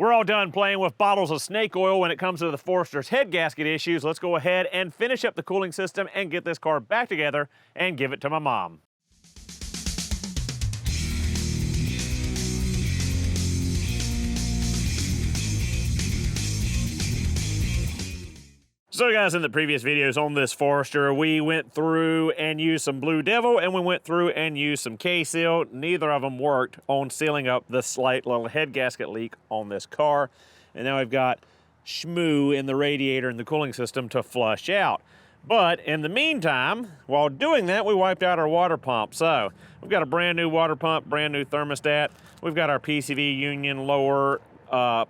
We're all done playing with bottles of snake oil when it comes to the Forester's head gasket issues. Let's go ahead and finish up the cooling system and get this car back together and give it to my mom. So guys, in the previous videos on this Forester, we went through and used some Blue Devil, and we went through and used some K-Seal. Neither of them worked on sealing up the slight little head gasket leak on this car. And now we've got schmoo in the radiator and the cooling system to flush out. But in the meantime, while doing that, we wiped out our water pump. So we've got a brand new water pump, brand new thermostat. We've got our PCV Union lower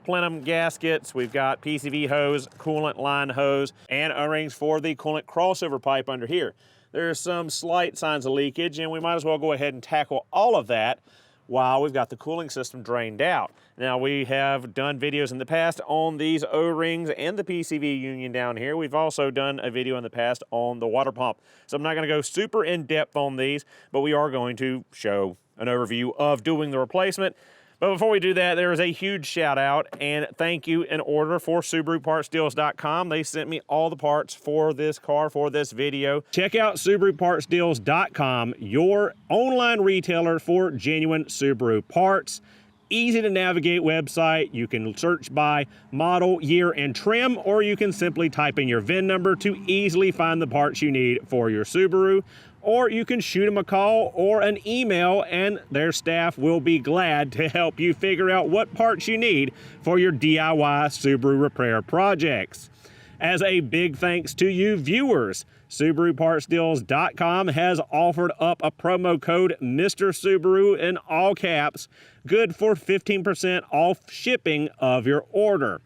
plenum gaskets. We've got PCV hose, coolant line hose, and O-rings for the coolant crossover pipe under here. There's some slight signs of leakage, and we might as well go ahead and tackle all of that while we've got the cooling system drained out. Now, we have done videos in the past on these O-rings and the PCV Union down here. We've also done a video in the past on the water pump. So I'm not going to go super in-depth on these, but we are going to show an overview of doing the replacement. But before we do that, there is a huge shout out and thank you in order for SubaruPartsDeals.com. They sent me all the parts for this car, for this video. Check out SubaruPartsDeals.com, your online retailer for genuine Subaru parts. Easy to navigate website. You can search by model, year, and trim, or you can simply type in your VIN number to easily find the parts you need for your Subaru. Or you can shoot them a call or an email, and their staff will be glad to help you figure out what parts you need for your DIY Subaru repair projects. As a big thanks to you viewers, SubaruPartsDeals.com has offered up a promo code Mr. Subaru in all caps, good for 15% off shipping of your order.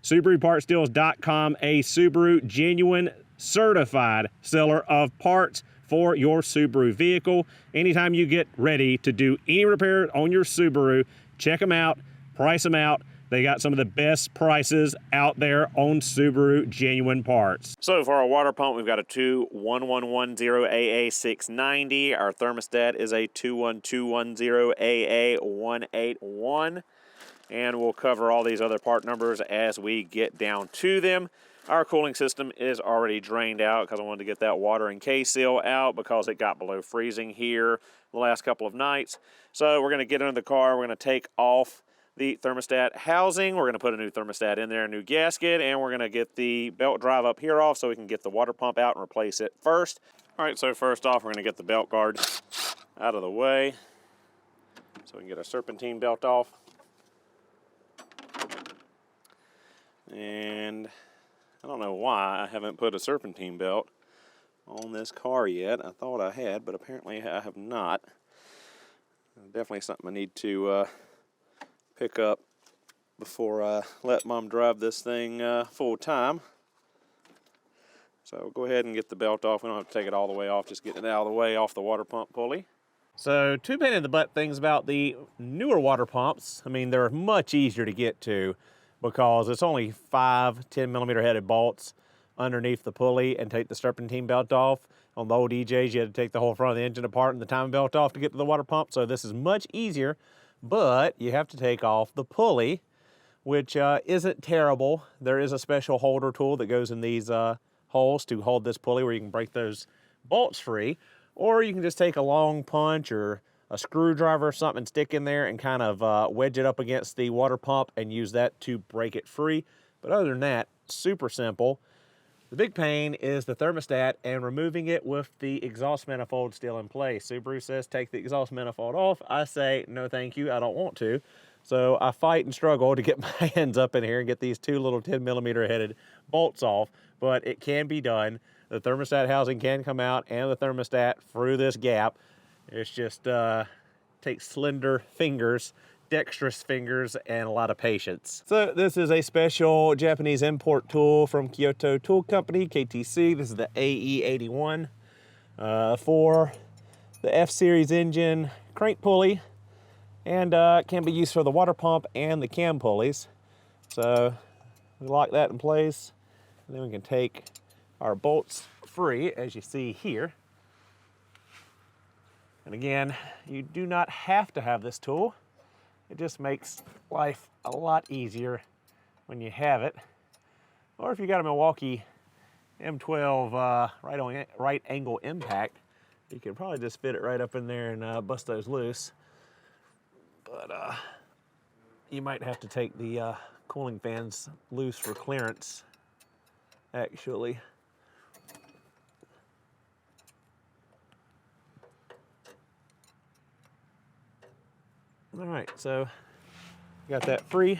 SubaruPartsDeals.com, a Subaru genuine certified seller of parts for your Subaru vehicle. Anytime you get ready to do any repair on your Subaru, check them out, price them out. They got some of the best prices out there on Subaru genuine parts. So for our water pump, we've got a 21110AA690. Our thermostat is a 21210AA181. And we'll cover all these other part numbers as we get down to them. Our cooling system is already drained out because I wanted to get that water and K-Seal out because it got below freezing here the last couple of nights. So we're going to get into the car. We're going to take off the thermostat housing. We're going to put a new thermostat in there, a new gasket, and we're going to get the belt drive up here off so we can get the water pump out and replace it first. All right, so first off, we're going to get the belt guard out of the way so we can get our serpentine belt off. And I don't know why I haven't put a serpentine belt on this car yet. I thought I had, but apparently I have not. Definitely something I need to pick up before I let Mom drive this thing full time. So go ahead and get the belt off. We don't have to take it all the way off, just get it out of the way off the water pump pulley. So two pain in the butt things about the newer water pumps. I mean, they're much easier to get to, because it's only 5 10mm headed bolts underneath the pulley and take the serpentine belt off. On the old EJs, you had to take the whole front of the engine apart and the timing belt off to get to the water pump. So this is much easier, but you have to take off the pulley, which isn't terrible. There is a special holder tool that goes in these holes to hold this pulley where you can break those bolts free. Or you can just take a long punch or a screwdriver or something, stick in there and kind of wedge it up against the water pump and use that to break it free. But other than that, super simple. The big pain is the thermostat and removing it with the exhaust manifold still in place. Subaru says take the exhaust manifold off. I say no thank you, I don't want to. So I fight and struggle to get my hands up in here and get these two little 10mm headed bolts off, but it can be done. The thermostat housing can come out and the thermostat through this gap. It's just takes slender fingers, dexterous fingers, and a lot of patience. So this is a special Japanese import tool from Kyoto Tool Company, KTC. This is the AE81 for the F-Series engine crank pulley, and can be used for the water pump and the cam pulleys. So we lock that in place, and then we can take our bolts free, as you see here. And again, you do not have to have this tool. It just makes life a lot easier when you have it. Or if you got a Milwaukee M12 right angle impact, you can probably just fit it right up in there and bust those loose. But you might have to take the cooling fans loose for clearance, actually. All right, so got that free.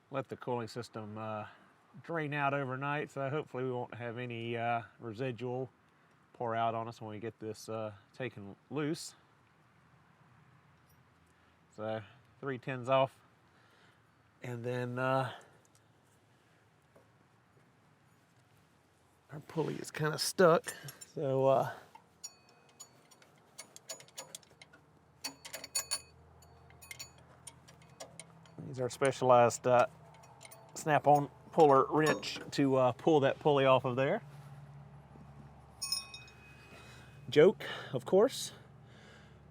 Let the cooling system drain out overnight, so hopefully we won't have any residual pour out on us when we get this taken loose. So 3/10 off, and then our pulley is kind of stuck, so these are specialized snap-on puller wrench to pull that pulley off of there. Joke, of course.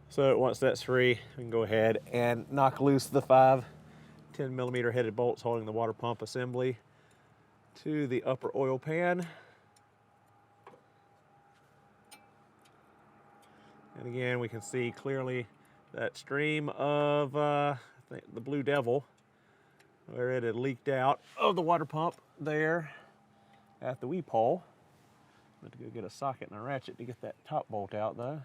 So once that's free, we can go ahead and knock loose the 5 10mm headed bolts holding the water pump assembly to the upper oil pan. And again, we can see clearly that stream of the Blue Devil where it had leaked out of the water pump there at the weep hole. I'm going to go get a socket and a ratchet to get that top bolt out though.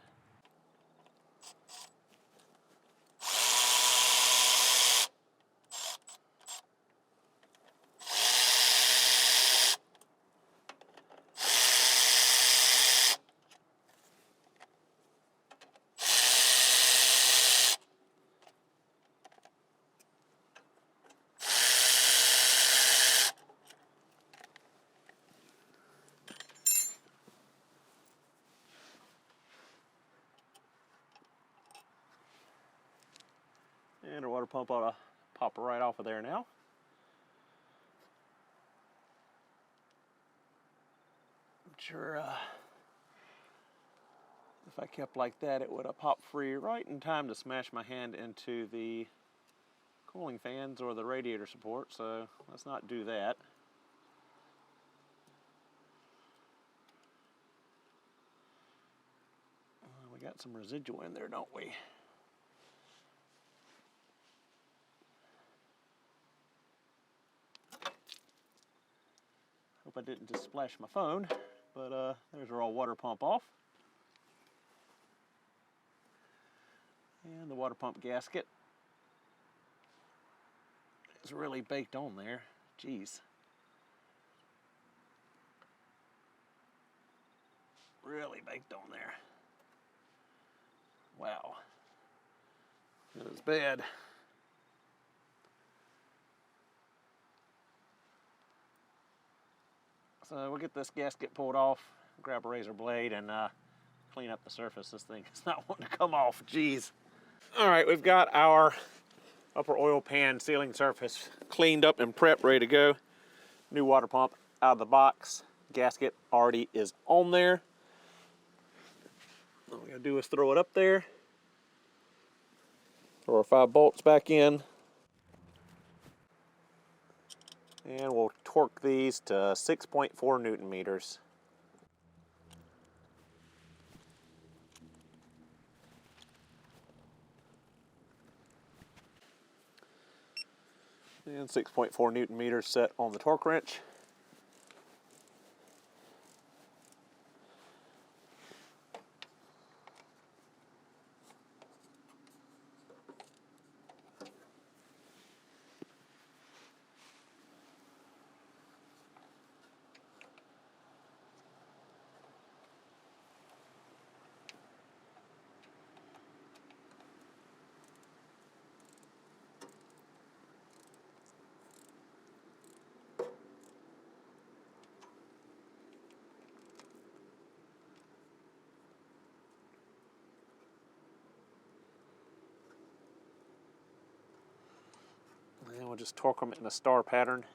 And our water pump ought to pop right off of there now. I'm sure if I kept like that, it would have popped free right in time to smash my hand into the cooling fans or the radiator support, so let's not do that. We got some residual in there, don't we? Hope I didn't just splash my phone, but there's our old water pump off. And the water pump gasket is really baked on there. Jeez. Really baked on there. Wow. It was bad. So we'll get this gasket pulled off, grab a razor blade, and clean up the surface. This thing is not wanting to come off. Jeez. All right, we've got our upper oil pan sealing surface cleaned up and prepped, ready to go. New water pump out of the box. Gasket already is on there. All we gotta do is throw it up there. Throw our 5 bolts back in. And we'll torque these to 6.4 Newton meters. And 6.4 Newton meters set on the torque wrench. And we'll just torque them in a star pattern.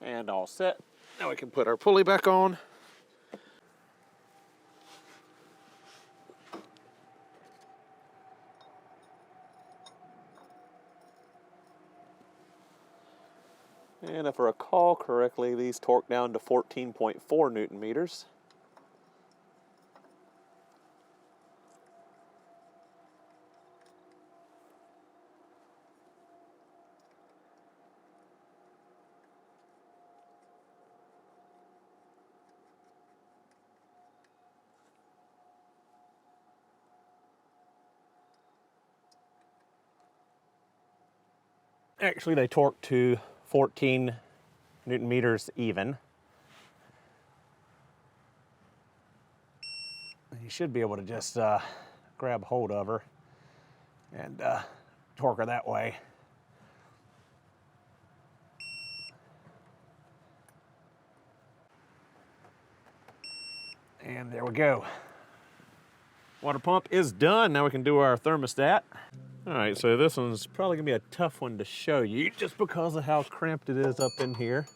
And all set. Now we can put our pulley back on. And if I recall correctly, these torque down to 14.4 Newton meters. Actually, they torque to 14 Newton meters even. You should be able to just grab hold of her and torque her that way. And there we go. Water pump is done. Now we can do our thermostat. All right, so this one's probably gonna be a tough one to show you just because of how cramped it is up in here.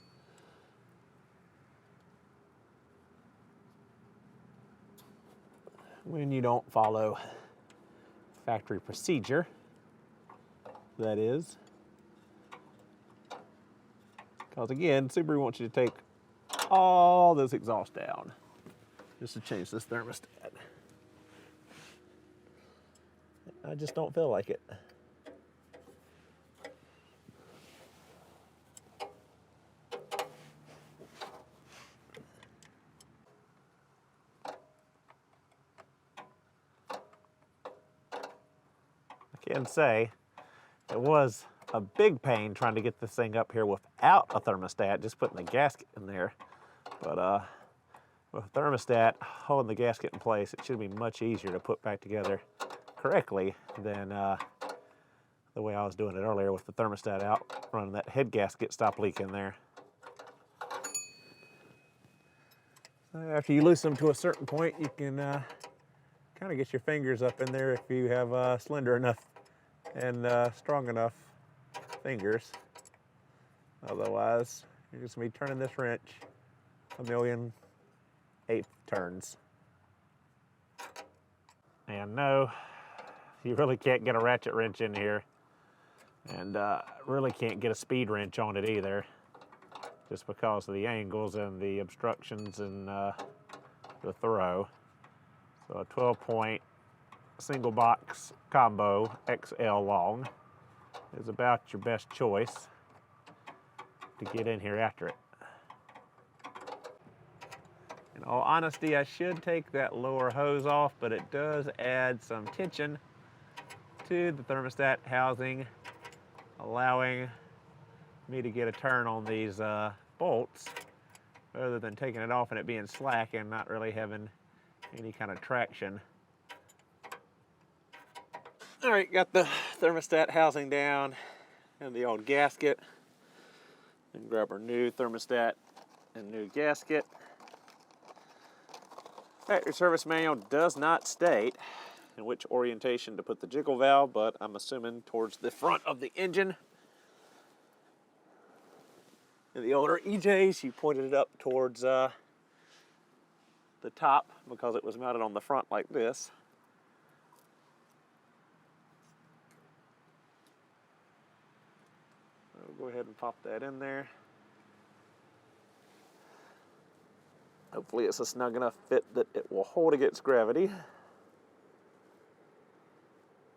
When you don't follow factory procedure, that is. Because again, Subaru wants you to take all this exhaust down just to change this thermostat. I just don't feel like it. I can say it was a big pain trying to get this thing up here without a thermostat, just putting the gasket in there. But with a thermostat holding the gasket in place, it should be much easier to put back together correctly than the way I was doing it earlier with the thermostat out, running that head gasket stop leak in there. After you loosen them to a certain point, you can kind of get your fingers up in there if you have slender enough and strong enough fingers. Otherwise, you're just going to be turning this wrench 1,000,008 turns. And no, you really can't get a ratchet wrench in here, and really can't get a speed wrench on it either, just because of the angles and the obstructions and the throw. So a 12-point single box combo XL long is about your best choice to get in here after it. In all honesty, I should take that lower hose off, but it does add some tension to the thermostat housing, allowing me to get a turn on these bolts rather than taking it off and it being slack and not really having any kind of traction. All right, got the thermostat housing down and the old gasket. And grab our new thermostat and new gasket. Factory service manual does not state in which orientation to put the jiggle valve, but I'm assuming towards the front of the engine. In the older EJs, you pointed it up towards the top because it was mounted on the front like this. I'll go ahead and pop that in there. Hopefully it's a snug enough fit that it will hold against gravity.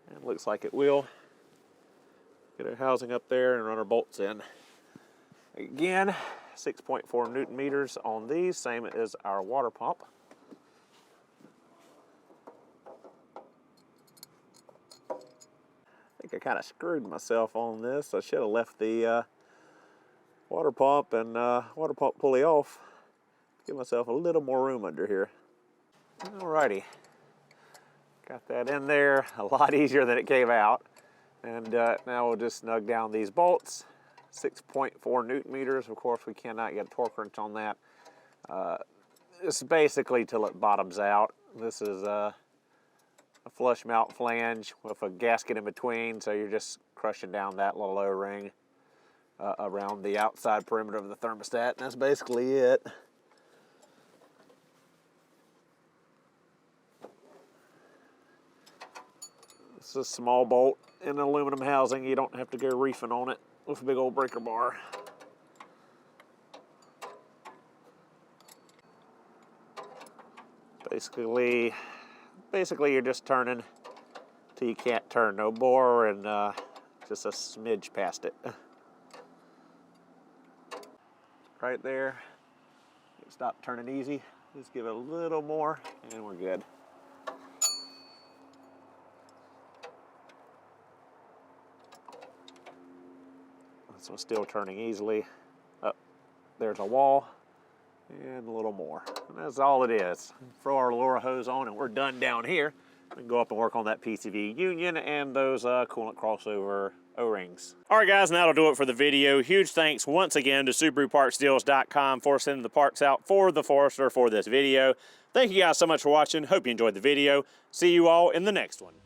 And it looks like it will. Get our housing up there and run our bolts in. Again, 6.4 Newton meters on these, same as our water pump. I think I kind of screwed myself on this. I should have left the water pump and water pump pulley off. Give myself a little more room under here. Alrighty, got that in there a lot easier than it came out. And now we'll just snug down these bolts. 6.4 Newton meters. Of course, we cannot get a torque wrench on that. This is basically till it bottoms out. This is a flush mount flange with a gasket in between, so you're just crushing down that little O-ring. around the outside perimeter of the thermostat, and that's basically it. It's a small bolt in an aluminum housing. You don't have to go reefing on it with a big old breaker bar. Basically you're just turning till you can't turn no more, and just a smidge past it. Right there, stop turning easy. Just give it a little more and we're good. This one's still turning easily. Up there's a wall and a little more. And that's all it is. Throw our Laura hose on and we're done down here. We can go up and work on that PCV union and those coolant crossover O-rings. All right, guys, and that'll do it for the video. Huge thanks once again to SubaruPartsDeals.com for sending the parts out for the Forester for this video. Thank you guys so much for watching. Hope you enjoyed the video. See you all in the next one.